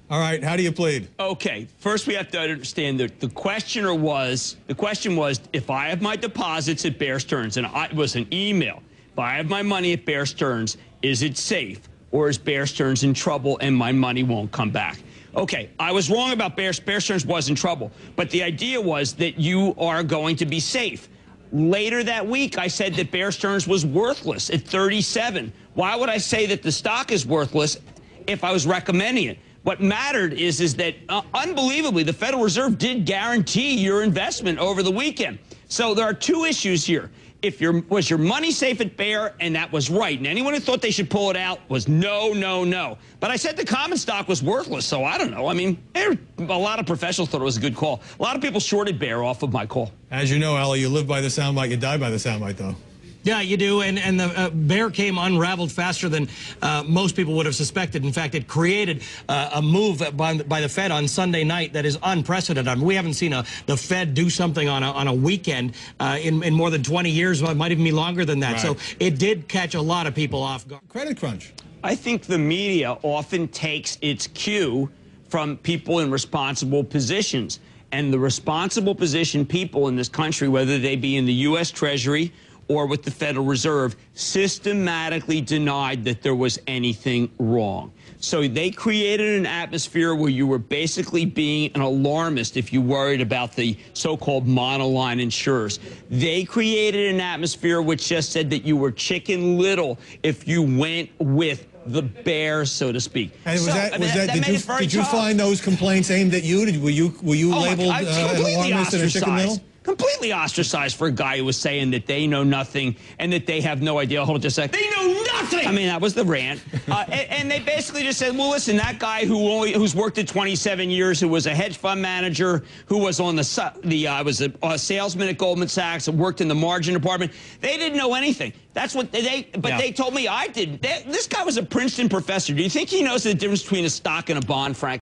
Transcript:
All right, how do you plead? Okay, first we have to understand that the question was if I have my deposits at Bear Stearns, and it was an email, if I have my money at Bear Stearns, is it safe, or is Bear Stearns in trouble and my money won't come back? Okay, I was wrong about Bear Stearns was in trouble, but the idea was that you are going to be safe. Later that week, I said that Bear Stearns was worthless at 37. Why would I say that the stock is worthless if I was recommending it? What mattered is that, unbelievably, the Federal Reserve did guarantee your investment over the weekend. So there are two issues here. Was your money safe at Bear? And that was right. And anyone who thought they should pull it out was no, no, no. But I said the common stock was worthless, so I don't know. I mean, a lot of professionals thought it was a good call. A lot of people shorted Bear off of my call. As you know, Ellie, you live by the soundbite, you die by the soundbite, though. Yeah, you do, and the Bear came unraveled faster than most people would have suspected. In fact, it created a move by the Fed on Sunday night that is unprecedented. I mean, we haven't seen the Fed do something on a weekend in more than 20 years. It might even be longer than that. Right. So it did catch a lot of people off guard. Credit crunch. I think the media often takes its cue from people in responsible positions. And the responsible position people in this country, whether they be in the U.S. Treasury or with the Federal Reserve, systematically denied that there was anything wrong. So they created an atmosphere where you were basically being an alarmist if you worried about the so-called monoline insurers. They created an atmosphere which just said that you were Chicken Little if you went with the bear, so to speak. And did you find those complaints aimed at you? Were you labeled an alarmist and a Chicken Little? Completely ostracized for a guy who was saying that they know nothing and that they have no idea. Hold on just a second. They know nothing! I mean, that was the rant. And they basically just said, well, listen, that guy who's worked at 27 years, who was a hedge fund manager, who was on was a salesman at Goldman Sachs, and worked in the margin department, they didn't know anything. That's what they told me I didn't. This guy was a Princeton professor. Do you think he knows the difference between a stock and a bond, Frank?